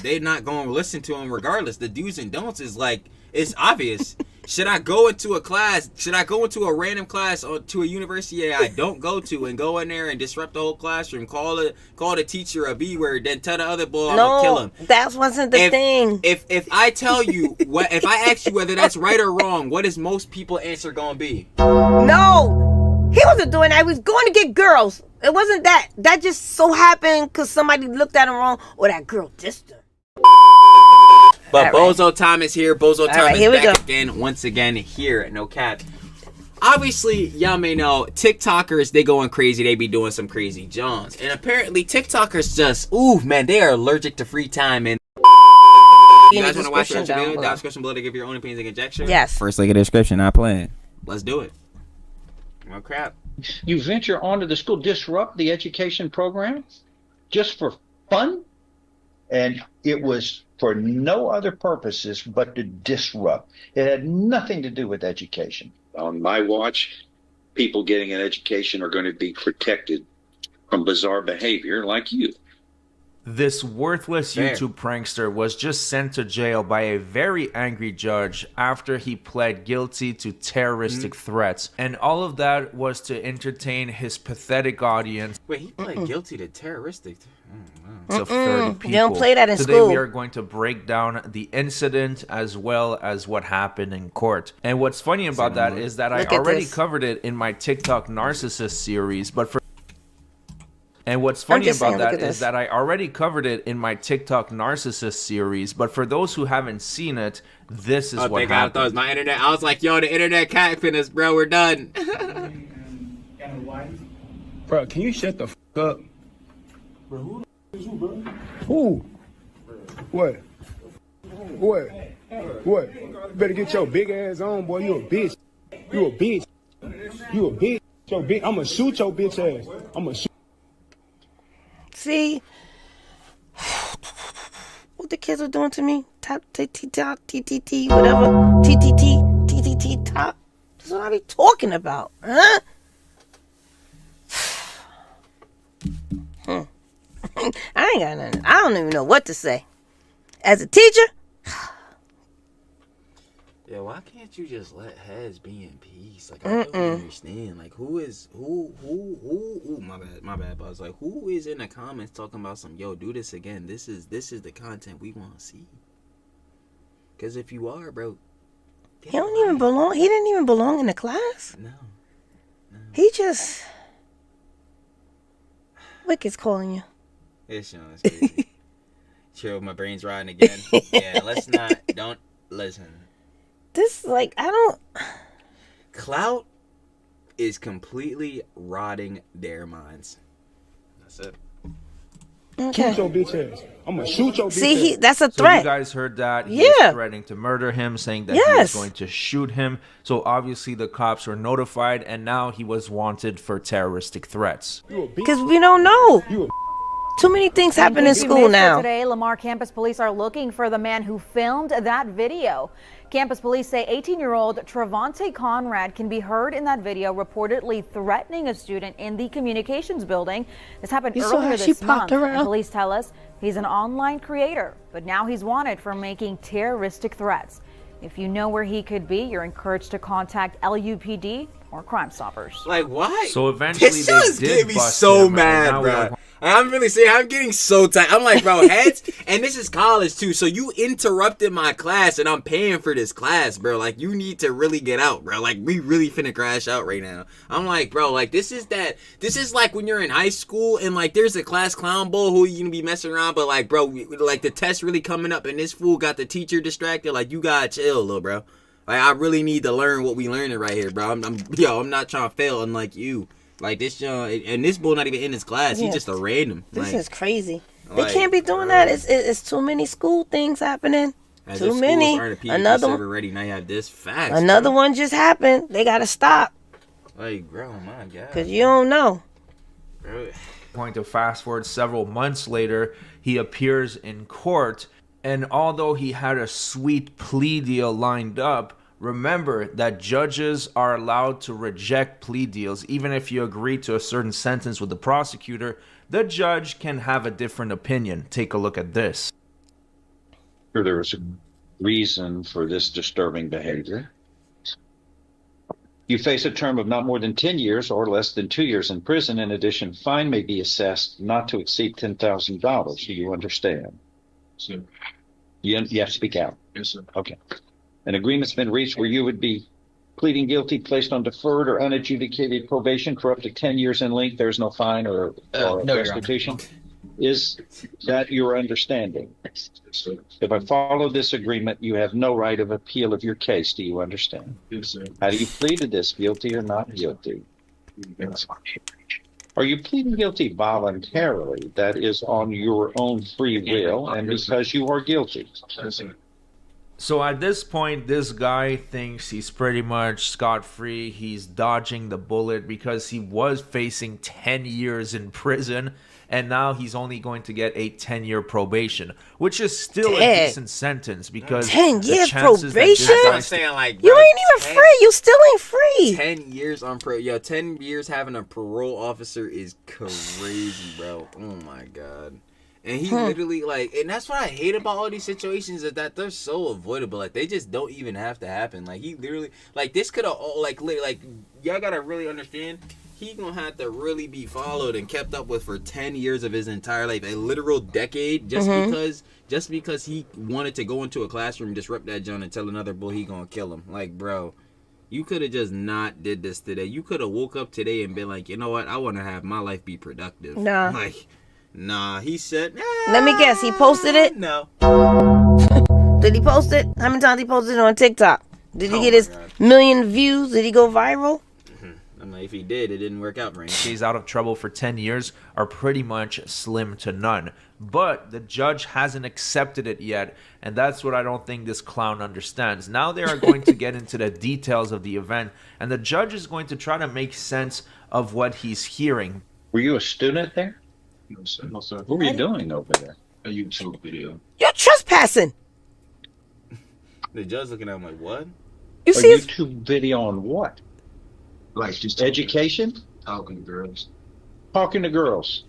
they're not going to listen to him regardless. The do's and don'ts is like, it's obvious. Should I go into a class? Should I go into a random class or to a university I don't go to and go in there and disrupt the whole classroom? Call the teacher a B word, then tell the other boy I'm gonna kill him. That wasn't the thing. If I tell you if I ask you whether that's right or wrong, what is most people answer gonna be? No, he wasn't doing that. He was going to get girls. It wasn't that. That just so happened because somebody looked at him wrong, or that girl dissed him. But Bozo Time is here. Bozo Time is back again, once again, here. No cap. Obviously, y'all may know, TikTokers, they going crazy. They be doing some crazy Johns. And apparently, TikTokers just, ooh, man, they are allergic to free time. And you guys want to watch the video? Down description below to give your own opinions and conjecture. Yes. First link in the description, not playing. Let's do it. No crap. You venture onto the school, disrupt the education program just for fun? And it was for no other purposes but to disrupt. It had nothing to do with education. On my watch, people getting an education are going to be protected from bizarre behavior like you. This worthless YouTube prankster was just sent to jail by a very angry judge after he pled guilty to terroristic threats. And all of that was to entertain his pathetic audience. Wait, he pled guilty to terroristic? Of 30 people. You don't play that in Today school. we are going to break down the incident as well as what happened in court. And what's funny about that is that I already covered it in my TikTok narcissist series, but for And what's funny about that is that I already covered it in my TikTok narcissist series, but for those who haven't seen it, this is what happened. I thought it was my internet. I was like, yo, the internet catfin us, bro. We're done. Bro, can you shut the f up? Bro, who is you, bro? Who? What? What? What? You better get your big ass on, boy. You a bitch. You a bitch. You a bitch. Your bitch. I'ma shoot your bitch ass. I'ma shoot. See what the kids are doing to me? Top, TTT, whatever. TTT, top. That's what I be talking about, huh? I ain't got nothing. I don't even know what to say. As a teacher. Yeah, why can't you just let heads be in peace? Like, I don't understand. Like, who, my bad, Buzz. Like, who is in the comments talking about some, yo, do this again? This is the content we want to see. Because if you are, bro. He don't even belong. He didn't even belong in the class. No. He just. Wicked's calling you. It's Sean. It's crazy. Chill, my brain's riding again. Yeah, don't listen. This, like, I don't... Clout is completely rotting their minds. That's it. Okay. Shoot your bitch ass. I'm gonna shoot your bitch ass. See, that's a threat. So you guys heard that. He was threatening to murder him, saying that he was going to shoot him. So obviously the cops were notified, and now he was wanted for terroristic threats. Because we don't know. Too many things happen in school now. Today, Lamar campus police are looking for the man who filmed that video. Campus police say 18-year-old Trevante Conrad can be heard in that video reportedly threatening a student in the communications building. This happened earlier this month. And police tell us he's an online creator, but now he's wanted for making terroristic threats. If you know where he could be, you're encouraged to contact LUPD or Crime Stoppers. Like, why? So eventually this just get me so mad, bro. I'm really saying, I'm getting so tight. I'm like, bro, heads, and this is college too. So you interrupted my class, and I'm paying for this class, bro. Like, you need to really get out, bro. Like, we really finna crash out right now. I'm like, bro, like, this is like when you're in high school, and like, there's a class clown bowl who you gonna be messing around, but like, bro, like the test really coming up, and this fool got the teacher distracted. Like, you gotta chill, little bro. Like, I really need to learn what we learning right here, bro. I'm not trying to fail unlike you. Like, this and this bull not even in his class. He's just a random. This is crazy. They can't be doing that. It's too many school things happening. Too many. Another one. Ready now. You have this fast. Another one just happened. They gotta stop. Like, bro, my God. Cause you don't know. Going to fast forward several months later, he appears in court, and although he had a sweet plea deal lined up, remember that judges are allowed to reject plea deals. Even if you agree to a certain sentence with the prosecutor, the judge can have a different opinion. Take a look at this. Sure, there was a reason for this disturbing behavior. You face a term of not more than 10 years or less than 2 years in prison. In addition, fine may be assessed not to exceed $10,000. Do you understand? Sir. You have to speak out. Yes, sir. Okay. An agreement's been reached where you would be pleading guilty, placed on deferred or unadjudicated probation for up to 10 years in length. There's no fine or No, restitution. Is that your understanding? Yes, sir. If I follow this agreement, you have no right of appeal of your case. Do you understand? Yes, sir. How do you plead to this, guilty or not guilty? Yes. Are you pleading guilty voluntarily, that is on your own free will, and because you are guilty? Yes, sir. So at this point, this guy thinks he's pretty much scot-free. He's dodging the bullet because he was facing 10 years in prison, and now he's only going to get a 10-year probation, which is still a decent sentence because 10 years probation? That's what I'm saying. Like, You bro, ain't even free. You still ain't free. 10 years on parole. Yo, 10 years having a parole officer is crazy, bro. Oh my god. And he literally, like, and that's what I hate about all these situations is that they're so avoidable. Like, they just don't even have to happen. Like, he literally, like, this could have, like, y'all gotta really understand, he gonna have to really be followed and kept up with for 10 years of his entire life, a literal decade, just because he wanted to go into a classroom, disrupt that joint, and tell another boy he gonna kill him. Like, bro, you could have just not did this today. You could have woke up today and been like, you know what, I want to have my life be productive. Nah. Like, nah, he said, Let me guess, he posted it? No. Did he post it? How many times he posted it on TikTok? Did he get his million views? Did he go viral? I'm like, if he did, it didn't work out for him. He's out of trouble for 10 years are pretty much slim to none. But the judge hasn't accepted it yet, and that's what I don't think this clown understands. Now they are going to get into the details of the event, and the judge is going to try to make sense of what he's hearing. Were you a student there? No, sir. No, sir. What were you doing over there? A YouTube video. You're trespassing. The judge looking at him like, what? You A see his... YouTube video on what? Like, just Education? talking to girls. Talking to girls.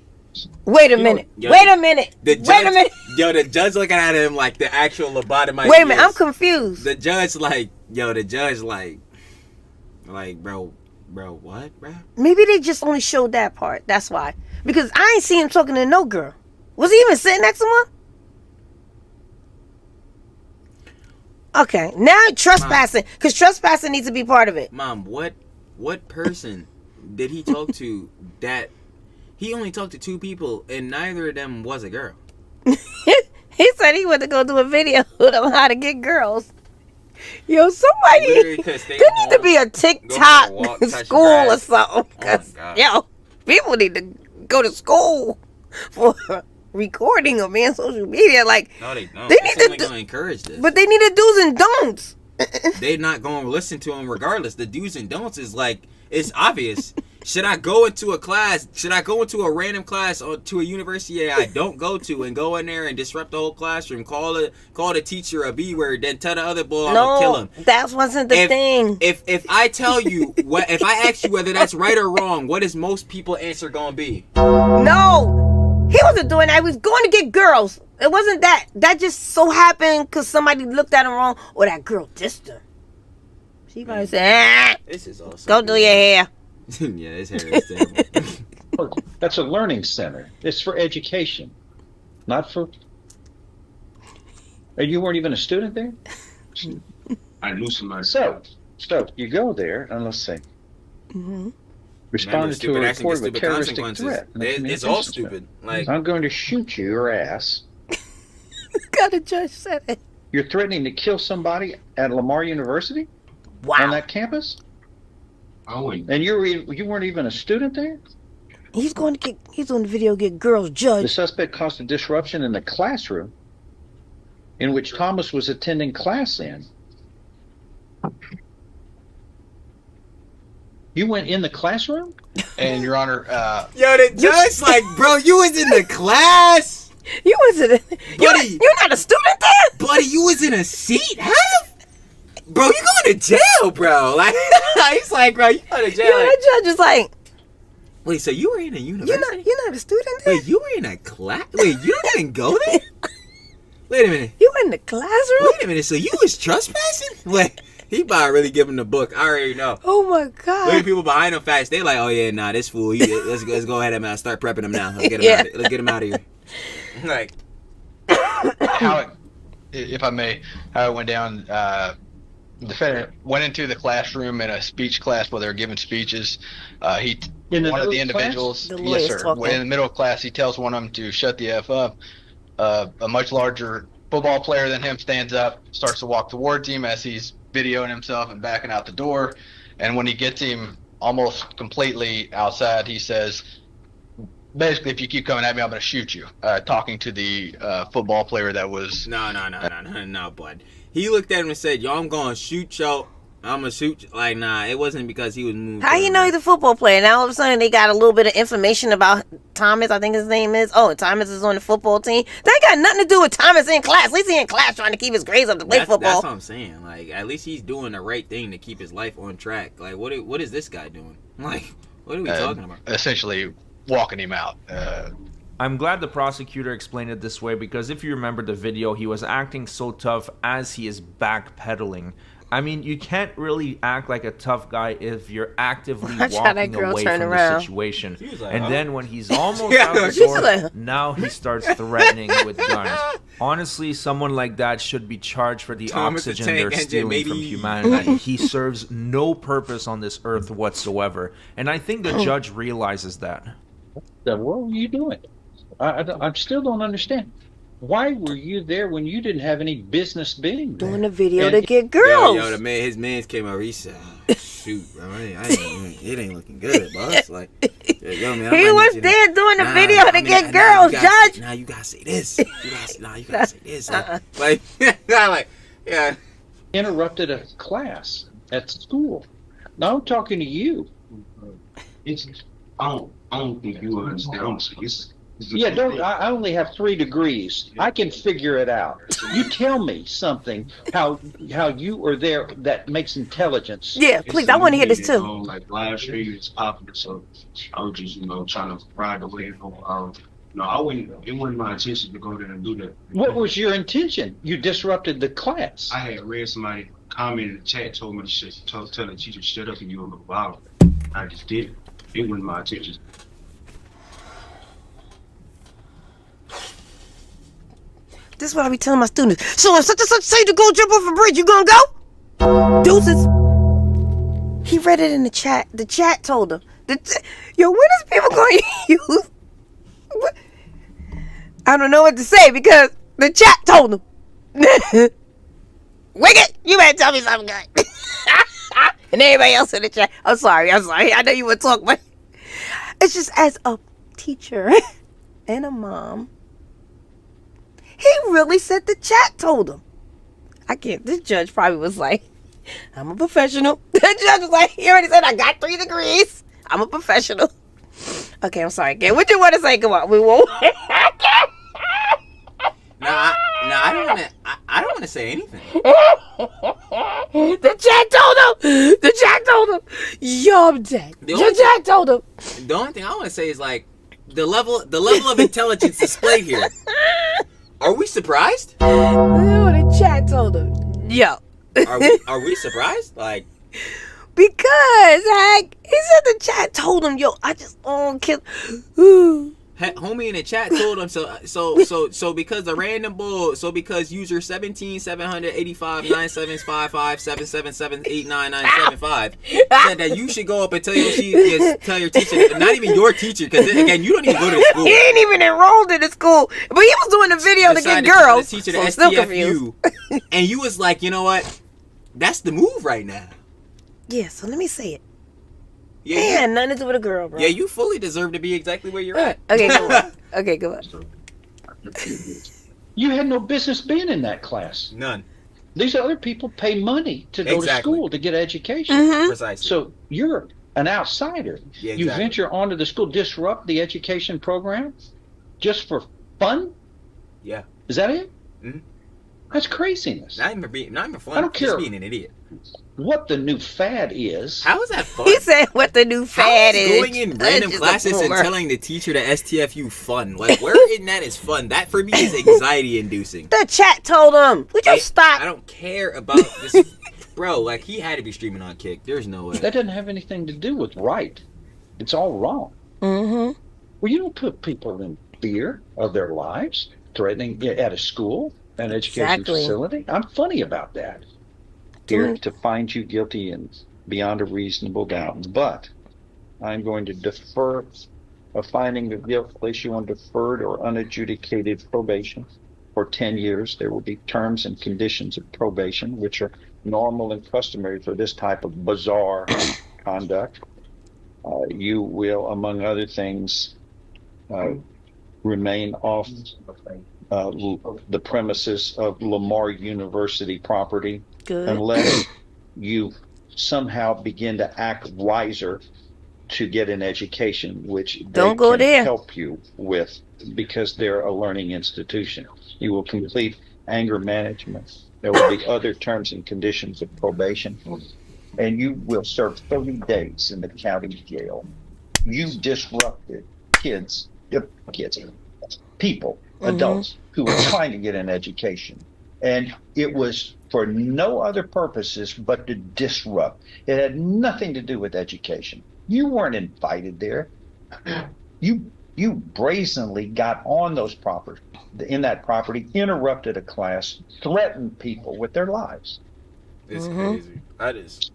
Wait a minute. yo, Wait a minute. The Wait judge, a minute. Yo, the judge looking at him like the actual lobotomized. Wait a minute. I'm confused. The judge like, bro, what, bro? Maybe they just only showed that part. That's why. Because I ain't see him talking to no girl. Was he even sitting next to one? Okay. Now trespassing. Because trespassing needs to be part of it. Mom, what person did he talk to that he only talked to 2 people and neither of them was a girl? He said he wanted to go do a video on how to get girls. Yo, somebody, Literally could stay there need to be a TikTok go for a walk, touch school or grass. something. Oh my 'Cause, God. yo, people need to go to school for recording them on social media. Like, No, they don't. They It's need to only do- gonna encourage this. but they need to do's and don'ts. They're not gonna listen to him regardless. The do's and don'ts is like, it's obvious. Should I go into a class? Should I go into a random class or to a university I don't go to and go in there and disrupt the whole classroom? Call the teacher a B word, then tell the other boy I'm gonna kill him. That wasn't the thing. If I tell you if I ask you whether that's right or wrong, what is most people answer gonna be? No, he wasn't doing that. He was going to get girls. It wasn't that. That just so happened because somebody looked at him wrong or that girl dissed him. She probably said, This is awesome. go do your hair. Yeah, his hair is terrible. That's a learning center. It's for education, not for. And you weren't even a student there? I knew somebody. So you go there, and let's see. Mm-hmm. Responded to a report of a terroristic threat. It's all stupid. Like, I'm going to shoot your ass. God, the judge said it. You're threatening to kill somebody at Lamar University on Wow. that campus, Oh, and and you weren't even a student there. He's on the video get girls The judged. suspect caused a disruption in the classroom in which Thomas was attending class in. You went in the classroom? And Your Honor, yo, the judge like, bro, you was in the class, You wasn't. You're not a student there. buddy. You was in a seat, huh? Bro, you going to jail, bro. Like, he's like, bro, you going to jail. Yo, Like, that judge is like, wait, so you were in a university? you're not a student there. Wait, you were in a class? Wait, you didn't go there? Wait a minute. You in the classroom? Wait a minute, so you was trespassing? Like, he about to really give him the book. I already know. Oh my God. Look at people behind him fast. They like, oh yeah, nah, this fool. Let's go ahead and start prepping him now. Let's get him out of here. Like, if I may, how it went down. The defendant went into the classroom in a speech class while they were giving speeches. One of the individuals, yes sir, in the middle of class, he tells one of them to shut the F up. A much larger football player than him stands up, starts to walk towards him as he's videoing himself and backing out the door. And when he gets him almost completely outside, he says, basically, if you keep coming at me, I'm going to shoot you. Talking to the football player that was... No, bud. He looked at him and said, yo, I'm going to shoot y'all. I'm going to shoot you. Like, nah, it wasn't because he was moving. How you know he's a football player? Now all of a sudden they got a little bit of information about Thomas, I think his name is. Oh, and Thomas is on the football team. That got nothing to do with Thomas in class. At least he in class trying to keep his grades up to play football. That's what I'm saying. Like, at least he's doing the right thing to keep his life on track. Like, what is this guy doing? Like, what are we talking about? Essentially walking him out. I'm glad the prosecutor explained it this way, because if you remember the video, he was acting so tough as he is backpedaling. I mean, you can't really act like a tough guy if you're actively walking away from the situation. Like, and then when he's almost out the door, now he starts threatening with guns. Honestly, someone like that should be charged for the oxygen they're stealing from humanity. He serves no purpose on this earth whatsoever. And I think the judge realizes that. What were you doing? I still don't understand. Why were you there when you didn't have any business being there? Doing a video to get girls. Yo, his man's came over. He said, oh, shoot, bro, it ain't looking good, boss. Like, yo, man, he was there doing a video to get girls, Judge. Now you gotta say this. You gotta say this. Like, yeah. Interrupted a class at school. Now I'm talking to you. I don't think you understand. I only have 3 degrees. I can figure it out. You tell me something, how you were there that makes intelligence. Yeah, please, I want to hear this too. Like last year, it's popular, so I was just, trying to ride the wave. It wasn't my intention to go there and do that. What was your intention? You disrupted the class. I had read somebody comment in the chat, told me to tell the teacher to shut up and you were violent. I just did it. It wasn't my intention. This is what I be telling my students. So if such and such say to go jump off a bridge, you gonna go? Deuces. He read it in the chat. The chat told him. Yo, when is people going to use? What? I don't know what to say because the chat told him. Wicked, you better tell me something good. And everybody else in the chat. I'm sorry. I know you would talk, but it's just as a teacher and a mom. He really said the chat told him. I can't. This judge probably was like, I'm a professional. The judge was like, he already said I got 3 degrees. I'm a professional. Okay, I'm sorry. Okay, what you want to say? Come on, we won't. I don't want to say anything. The chat told him. Yo, I'm dead. The chat told him. The only thing I want to say is like the level of intelligence displayed here. Are we surprised? The chat told him. Yo. Are we surprised? Like, because he said the chat told him, yo, I just kill. Homie in the chat told him so because the random bull, so because user 17,785,9755,777,89975 said that you should go up and tell your teacher, not even your teacher, because again, you don't even go to the school. He ain't even enrolled in the school, but he was doing a video to get girls. To teach the STFU, and you was like, you know what? That's the move right now. Yeah, so let me say it. Yeah, man, nothing to do with a girl, bro. Yeah, you fully deserve to be exactly where you're at. Okay, go on. Okay, go on. You had no business being in that class. None. These other people pay money to go to school to get education. Mm-hmm. Precisely. So you're an outsider. Yeah, exactly. You venture onto the school, disrupt the education program just for fun? Yeah. Is that it? Mm-hmm. That's craziness. Not even fun. I don't care. Just being an idiot. what the new fad is. How is that fun? He said what the new fad is. Going in random classes and telling the teacher the STFU fun. Like, where in that is fun? That for me is anxiety inducing. The chat told him. We just stop. I don't care about this. Bro, like, he had to be streaming on Kick. There's no way. That doesn't have anything to do with right. It's all wrong. Mm-hmm. Well, you don't put people in fear of their lives, threatening at a school, an education facility. I'm funny about that. Here to find you guilty and beyond a reasonable doubt. But I'm going to defer a finding of guilt, place you on deferred or unadjudicated probation for 10 years. There will be terms and conditions of probation, which are normal and customary for this type of bizarre conduct. You will, among other things, remain off the premises of Lamar University property. Good. Unless you somehow begin to act wiser to get an education, which don't they go can there. help you with, because they're a learning institution. You will complete anger management. There will be other terms and conditions of probation, and you will serve 30 days in the county jail. You disrupted people, adults who were trying to get an education. And it was for no other purposes but to disrupt. It had nothing to do with education. You weren't invited there. You brazenly got on those in that property, interrupted a class, threatened people with their lives. It's crazy. That is.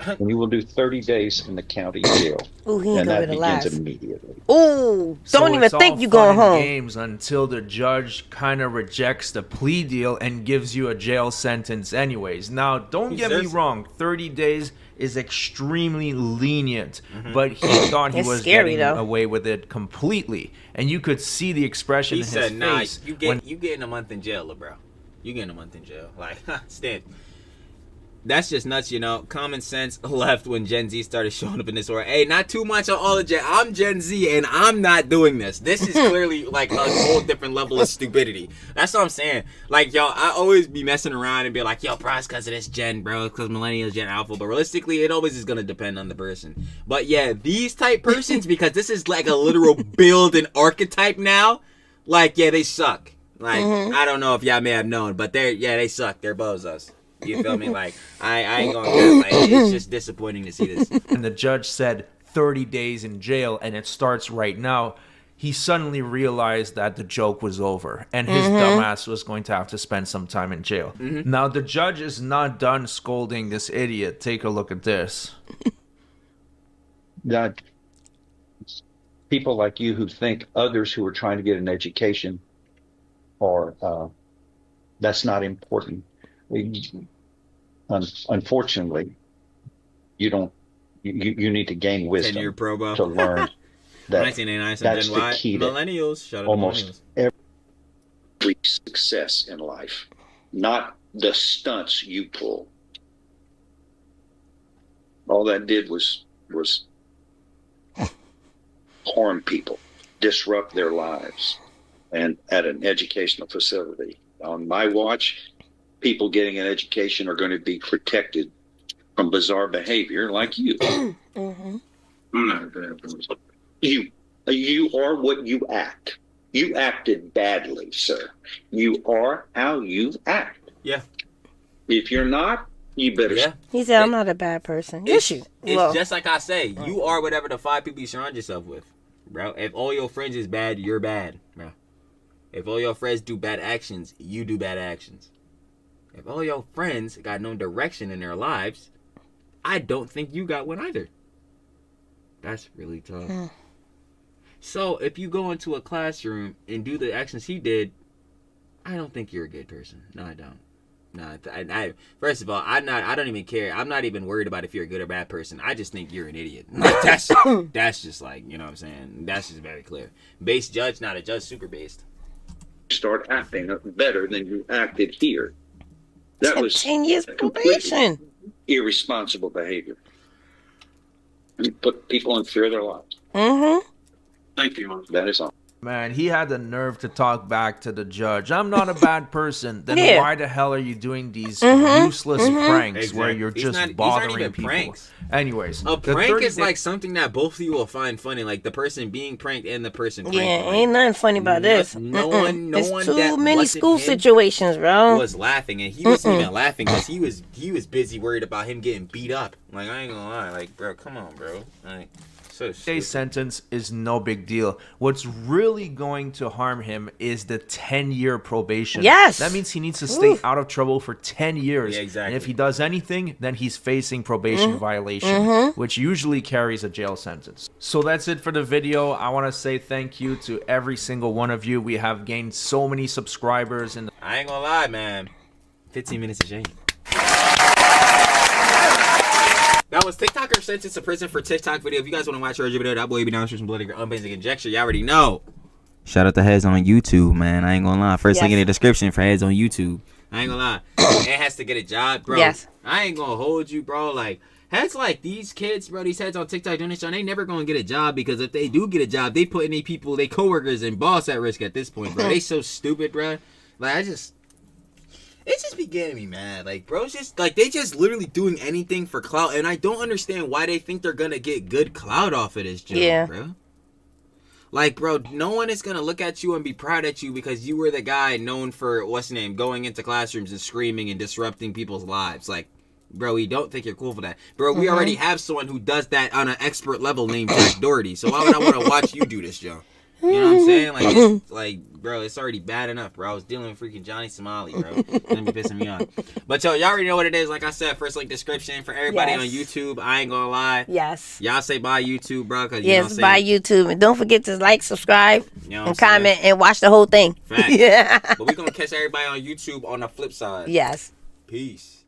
And you will do 30 days in the county jail. Ooh, he ain't and gonna that be the last. begins immediately. Ooh, don't even think you going going home. Games until the judge kind of rejects the plea deal and gives you a jail sentence anyways. Now, don't get me wrong, 30 days is extremely lenient, but he thought he was getting away with it completely, and you could see the expression in his face. Nah, you getting a month in jail, bro. You getting a month in jail. Like, Stan. That's just nuts, you know. Common sense left when Gen Z started showing up in this order. Hey, not too much on all of Gen. I'm Gen Z and I'm not doing this. This is clearly like a whole different level of stupidity. That's what I'm saying. Like, yo, I always be messing around and be like, yo, bro, it's because of this Gen, bro. It's because millennials, Gen Alpha. But realistically, it always is going to depend on the person. But yeah, these type persons, because this is like a literal build and archetype now, like, yeah, they suck. Like, I don't know if y'all may have known, but they suck. They're bozos. You feel me? Like, I ain't gonna get like, it's just disappointing to see this. And the judge said 30 days in jail, and it starts right now. He suddenly realized that the joke was over, and his dumbass was going to have to spend some time in jail. Now, the judge is not done scolding this idiot. Take a look at this. That people like you who think others who are trying to get an education are that's not important. Unfortunately, you need to gain wisdom to learn that that's the key to millennials. Shout out almost every success in life, not the stunts you pull. All that did was harm people, disrupt their lives, and at an educational facility. On my watch, people getting an education are going to be protected from bizarre behavior like you. I'm not a bad person. You are what you act. You acted badly, sir. You are how you act. Yeah. If you're not, you better. Yeah. He said, I'm not a bad person. Yes, you. It's just like I say. You are whatever the 5 people you surround yourself with, bro. If all your friends is bad, you're bad, bro. If all your friends do bad actions, you do bad actions. If all your friends got no direction in their lives, I don't think you got one either. That's really tough. So if you go into a classroom and do the actions he did, I don't think you're a good person. No, I don't. No, I first of all, I don't even care. I'm not even worried about if you're a good or bad person. I just think you're an idiot. Like, that's just like, you know what I'm saying? That's just very clear. Base judge, not a judge, super based. Start acting better than you acted here. That was 10 years probation. Irresponsible behavior. You put people in fear of their lives. Mm-hmm. Thank you. That is all. Man, he had the nerve to talk back to the judge. I'm not a bad person. Then why the hell are you doing these useless pranks where you're just bothering people? Pranks. Anyways, a prank is like something that both of you will find funny, like the person being pranked and the person pranking. Yeah, ain't nothing funny about this. No one. It's too many school situations, bro. Was laughing, and he wasn't even laughing because he was busy worried about him getting beat up. Like, I ain't gonna lie, like, bro, come on, bro, like. A sentence is no big deal. What's really going to harm him is the 10-year probation. Yes. That means he needs to stay out of trouble for 10 years. Yeah, exactly. And if he does anything, then he's facing probation violation, which usually carries a jail sentence. So that's it for the video. I want to say thank you to every single one of you. We have gained so many subscribers. I ain't gonna lie, man. 15 minutes of shame. That was TikToker sentenced to prison for TikTok video. If you guys want to watch the original video, that boy be down for some bloody unbasic conjecture. You already know. Shout out to Heads on YouTube, man. I ain't gonna lie. First link in the description for Heads on YouTube. I ain't gonna lie. It has to get a job, bro. Yes. I ain't gonna hold you, bro. Like, Heads like these kids, bro, these heads on TikTok doing this, they never gonna get a job because if they do get a job, they put any people, they coworkers and boss at risk at this point, bro. They so stupid, bro. Like, it just be getting me mad. Like, bro, it's just, like, they just literally doing anything for clout. And I don't understand why they think they're gonna get good clout off of this job, bro. Like, bro, no one is gonna look at you and be proud at you because you were the guy known for, going into classrooms and screaming and disrupting people's lives. Like, bro, we don't think you're cool for that. Bro, we already have someone who does that on an expert level named Jack Doherty. So why would I want to watch you do this, Joe? You know what I'm saying? Like, it's, like, bro, it's already bad enough, bro. I was dealing with freaking Johnny Somali, bro. That be pissing me off. But, yo, y'all already know what it is. Like I said, first link description for everybody on YouTube. I ain't gonna lie. Yes. Y'all say bye, YouTube, bro. Yes, bye, YouTube. And don't forget to like, subscribe, you know and comment, and watch the whole thing. Fact. Yeah. But we're gonna catch everybody on YouTube on the flip side. Yes. Peace.